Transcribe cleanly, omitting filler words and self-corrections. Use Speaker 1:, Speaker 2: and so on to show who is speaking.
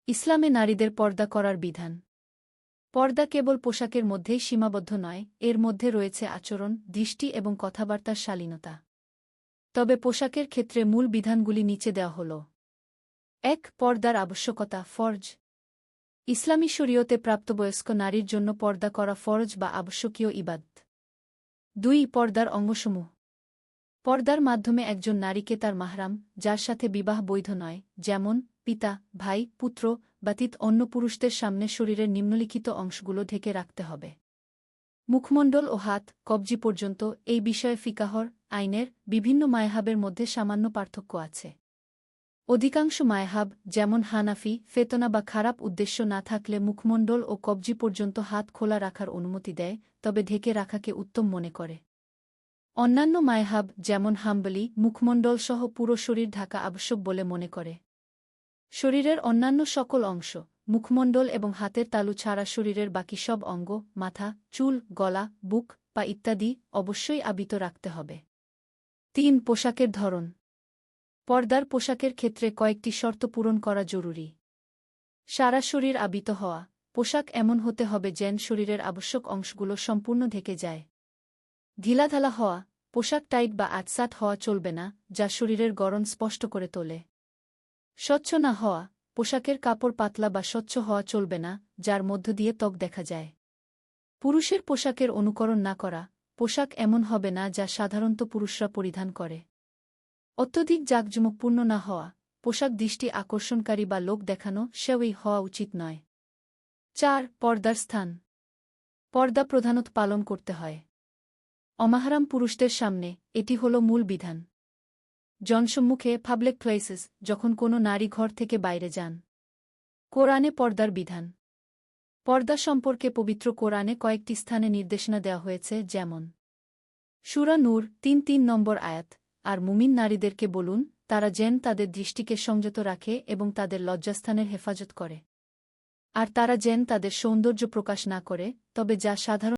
Speaker 1: ইসলামে নারীদের পর্দা করার বিধান। পর্দা কেবল পোশাকের মধ্যেই সীমাবদ্ধ নয়, এর মধ্যে রয়েছে আচরণ, দৃষ্টি এবং কথাবার্তার শালীনতা। তবে পোশাকের ক্ষেত্রে মূল বিধানগুলি নিচে দেওয়া হল। ১. পর্দার আবশ্যকতা, ফরজ। ইসলামী শরীয়তে প্রাপ্তবয়স্ক নারীর জন্য পর্দা করা ফরজ বা আবশ্যকীয় ইবাদত। ২. পর্দার অঙ্গসমূহ। পর্দার মাধ্যমে একজন নারীকে তার মাহরাম, যার সাথে বিবাহ বৈধ নয়, যেমন পিতা, ভাই, পুত্র ব্যতীত অন্য পুরুষদের সামনে শরীরের নিম্নলিখিত অংশগুলো ঢেকে রাখতে হবে: মুখমণ্ডল ও হাত, কবজি পর্যন্ত। এই বিষয়ে ফিকাহর আইনের বিভিন্ন মায়হাবের মধ্যে সামান্য পার্থক্য আছে। অধিকাংশ মায়হাব, যেমন হানাফি, ফেতনা বা খারাপ উদ্দেশ্য না থাকলে মুখমণ্ডল ও কবজি পর্যন্ত হাত খোলা রাখার অনুমতি দেয়, তবে ঢেকে রাখাকে উত্তম মনে করে। অন্যান্য মায়হাব, যেমন হাম্বলি, মুখমণ্ডলসহ পুরো শরীর ঢাকা আবশ্যক বলে মনে করে। শরীরের অন্যান্য সকল অংশ, মুখমণ্ডল এবং হাতের তালু ছাড়া শরীরের বাকি সব অঙ্গ, মাথা, চুল, গলা, বুক, পা ইত্যাদি অবশ্যই আবৃত রাখতে হবে। ৩. পোশাকের ধরন। পর্দার পোশাকের ক্ষেত্রে কয়েকটি শর্ত পূরণ করা জরুরি। সারা শরীর আবৃত হওয়া। পোশাক এমন হতে হবে যেন শরীরের আবশ্যক অংশগুলো সম্পূর্ণ ঢেকে যায়। ঢিলাঢালা হওয়া। পোশাক টাইট বা আটসাট হওয়া চলবে না, যা শরীরের গড়ন স্পষ্ট করে তোলে। স্বচ্ছ না হওয়া। পোশাকের কাপড় পাতলা বা স্বচ্ছ হওয়া চলবে না, যার মধ্য দিয়ে ত্বক দেখা যায়। পুরুষের পোশাকের অনুকরণ না করা। পোশাক এমন হবে না যা সাধারণত পুরুষরা পরিধান করে। অত্যধিক জাঁকজমকপূর্ণ না হওয়া। পোশাক দৃষ্টি আকর্ষণকারী বা লোক দেখানো সেওই হওয়া উচিত নয়। ৪. পর্দার স্থান। পর্দা প্রধানত পালন করতে হয় অমাহরাম পুরুষদের সামনে, এটি হল মূল বিধান। জনসম্মুখে, পাবলিক প্লেসেস, যখন কোনো নারী ঘর থেকে বাইরে যান। কোরআনে পর্দার বিধান। পর্দা সম্পর্কে পবিত্র কোরআনে কয়েকটি স্থানে নির্দেশনা দেওয়া হয়েছে, যেমন সূরা নূর ৩ নম্বর আয়াত। আর মুমিন নারীদেরকে বলুন, তারা যেন তাদের দৃষ্টিকে সংযত রাখে এবং তাদের লজ্জাস্থানের হেফাজত করে। আর তারা যেন তাদের সৌন্দর্য প্রকাশ না করে, তবে যা সাধারণ